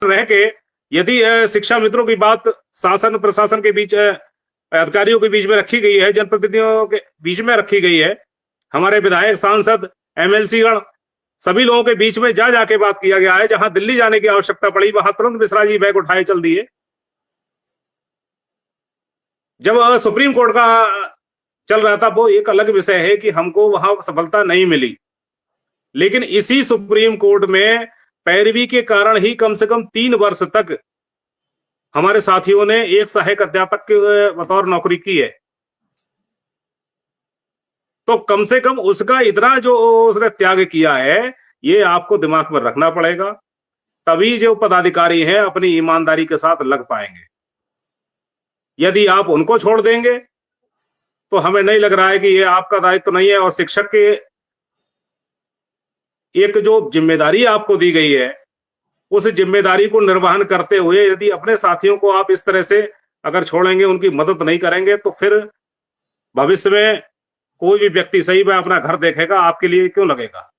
रह के यदि शिक्षा मित्रों की बात शासन प्रशासन के बीच, अधिकारियों के बीच में रखी गई है, जनप्रतिनिधियों के बीच में रखी गई है, हमारे विधायक, सांसद, एमएलसी गण सभी लोगों के बीच में जा जाके बात किया गया है। जहां दिल्ली जाने की आवश्यकता पड़ी वहां तुरंत मिश्रा जी बैग उठाए चल दिए। जब सुप्रीम कोर्ट का चल रहा था वो एक अलग विषय है कि हमको वहां सफलता नहीं मिली, लेकिन इसी सुप्रीम कोर्ट में पैरवी के कारण ही कम से कम 3 वर्ष तक हमारे साथियों ने एक सहायक अध्यापक के बतौर नौकरी की है। तो कम से कम उसका इतना जो उसने त्याग किया है, ये आपको दिमाग में रखना पड़ेगा, तभी जो पदाधिकारी हैं अपनी ईमानदारी के साथ लग पाएंगे। यदि आप उनको छोड़ देंगे तो हमें नहीं लग रहा है कि ये आपका दायित्व नहीं है। और शिक्षक के एक जो जिम्मेदारी आपको दी गई है, उस जिम्मेदारी को निर्वहन करते हुए यदि अपने साथियों को आप इस तरह से अगर छोड़ेंगे, उनकी मदद नहीं करेंगे, तो फिर भविष्य में कोई भी व्यक्ति सही में अपना घर देखेगा, आपके लिए क्यों लगेगा?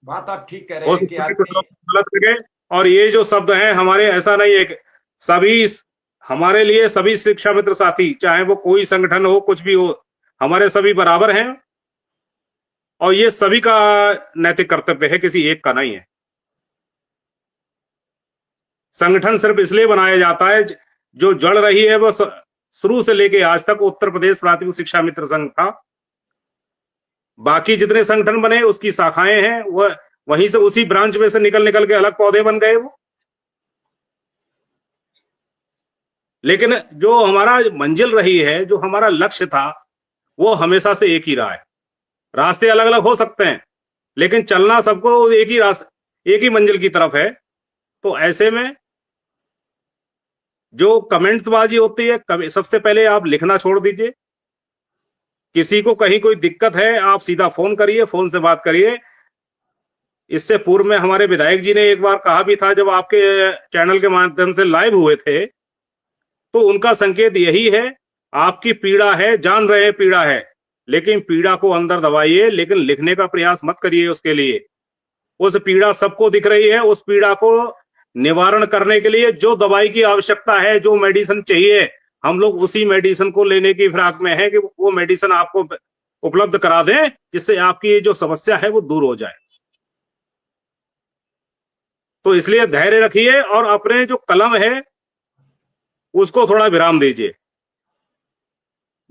बात आप ठीक कह रहे हैं कि आदमी गलत लगे। और ये जो शब्द हैं हमारे, ऐसा नहीं है कि सभी, हमारे लिए सभी शिक्षा मित्र साथी, चाहे वो कोई संगठन हो, कुछ भी हो, हमारे सभी बराबर हैं और ये सभी का नैतिक कर्तव्य है, किसी एक का नहीं है। संगठन सिर्फ इसलिए बनाया जाता है, जो जड़ रही है वो शुरू से लेके आज तक उत्तर प्रदेश प्राथमिक शिक्षा मित्र संघ था। बाकी जितने संगठन बने उसकी शाखाएं हैं, वह वहीं से उसी ब्रांच में से निकल निकल के अलग पौधे बन गए वो। लेकिन जो हमारा मंजिल रही है, जो हमारा लक्ष्य था, वो हमेशा से एक ही रहा है। रास्ते अलग अलग हो सकते हैं, लेकिन चलना सबको एक ही रास्ते, एक ही मंजिल की तरफ है। तो ऐसे में जो कमेंट्सबाजी होती है, सबसे पहले आप लिखना छोड़ दीजिए। किसी को कहीं कोई दिक्कत है, आप सीधा फोन करिए, फोन से बात करिए। इससे पूर्व में हमारे विधायक जी ने एक बार कहा भी था, जब आपके चैनल के माध्यम से लाइव हुए थे, तो उनका संकेत यही है, आपकी पीड़ा है, जान रहे हैं पीड़ा है, लेकिन पीड़ा को अंदर दबाइए, लेकिन लिखने का प्रयास मत करिए उसके लिए। उस पीड़ा सबको दिख रही है, उस पीड़ा को निवारण करने के लिए जो दवाई की आवश्यकता है, जो मेडिसिन चाहिए, हम लोग उसी मेडिसिन को लेने की फिराक में है कि वो मेडिसिन आपको उपलब्ध करा दें, जिससे आपकी जो समस्या है वो दूर हो जाए। तो इसलिए धैर्य रखिए और अपने जो कलम है उसको थोड़ा विराम दीजिए।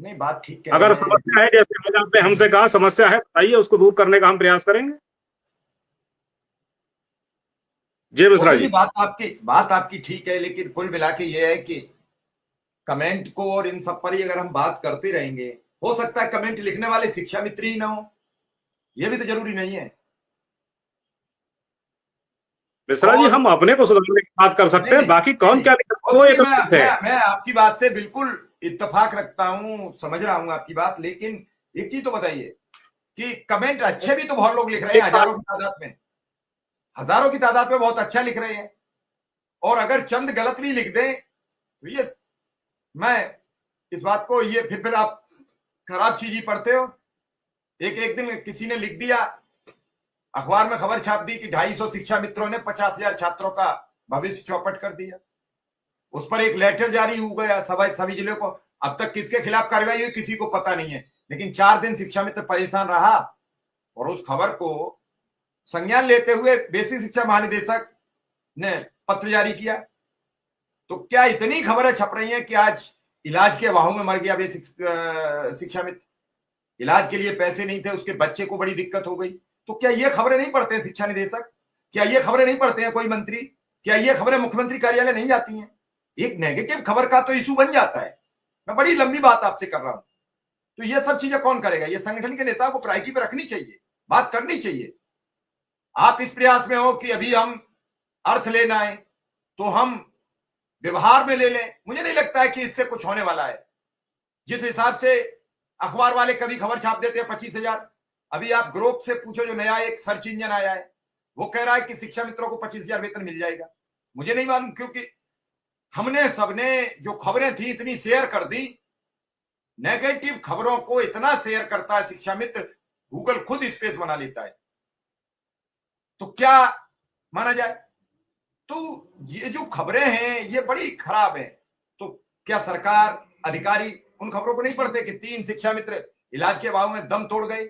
नहीं, बात ठीक कह अगर रहे हैं। समस्या है, जैसे आपने हमसे कहा समस्या है, बताइए, उसको दूर करने का हम प्रयास करेंगे। जी मिश्रा जी। बात आपकी ठीक है, लेकिन कुल मिला के ये है कि कमेंट को और इन सब पर ही अगर हम बात करते रहेंगे, हो सकता है कमेंट लिखने वाले शिक्षा मित्र ही ना हो, ये भी तो जरूरी नहीं है। मिश्रा जी, हम अपने को सुधारने की बात कर सकते हैं, बाकी कौन क्या लिखा वो एक मैं आपकी बात से बिल्कुल इत्तेफाक रखता हूं, समझ रहा हूं आपकी बात, लेकिन एक चीज तो बताइए कि कमेंट अच्छे भी तो बहुत लोग लिख रहे हैं, हजारों की तादाद में बहुत अच्छा लिख रहे हैं। और अगर चंद गलत भी लिख दें तो ये, मैं इस बात को, ये फिर आप खराब चीज ही पढ़ते हो। एक दिन किसी ने लिख दिया, अखबार में खबर छाप दी कि 250 शिक्षा मित्रों ने 50,000 छात्रों का भविष्य चौपट कर दिया। उस पर एक लेटर जारी हो गया सभी जिलों को। अब तक किसके खिलाफ कार्रवाई हुई किसी को पता नहीं है, लेकिन 4 दिन शिक्षा मित्र परेशान रहा और उस खबर को संज्ञान लेते हुए बेसिक शिक्षा महानिदेशक ने पत्र जारी किया। तो क्या इतनी खबरें छप रही हैं कि आज इलाज के अभाव में मर गया बेसिक शिक्षा मित्र, इलाज के लिए पैसे नहीं थे, उसके बच्चे को बड़ी दिक्कत हो गई। तो क्या ये खबरें नहीं पढ़ते हैं शिक्षा निदेशक? क्या ये खबरें नहीं पढ़ते हैं कोई मंत्री? क्या ये खबरें मुख्यमंत्री कार्यालय नहीं जाती हैं? एक नेगेटिव खबर का तो इशू बन जाता है। मैं बड़ी लंबी बात आपसे कर रहा हूं, तो ये सब चीजें कौन करेगा? ये संगठन के नेता को प्रायोरिटी पर रखनी चाहिए, बात करनी चाहिए। आप इस प्रयास में हो कि अभी हम अर्थ लेना है तो हम व्यवहार में ले लें, मुझे नहीं लगता है कि इससे कुछ होने वाला है। जिस हिसाब से अखबार वाले कभी खबर छाप देते हैं 25,000, अभी आप ग्रोक से पूछो, जो नया एक सर्च इंजन आया है, वो कह रहा है कि शिक्षा मित्रों को 25,000 वेतन मिल जाएगा। मुझे नहीं मालूम, क्योंकि हमने सबने जो खबरें थी इतनी शेयर कर दी। नेगेटिव खबरों को इतना शेयर करता है शिक्षा मित्र, गूगल खुद स्पेस बना लेता है। तो क्या माना जाए। तो ये जो खबरें हैं ये बड़ी खराब हैं। तो क्या सरकार, अधिकारी उन खबरों को नहीं पढ़ते कि 3 शिक्षा मित्र इलाज के अभाव में दम तोड़ गए?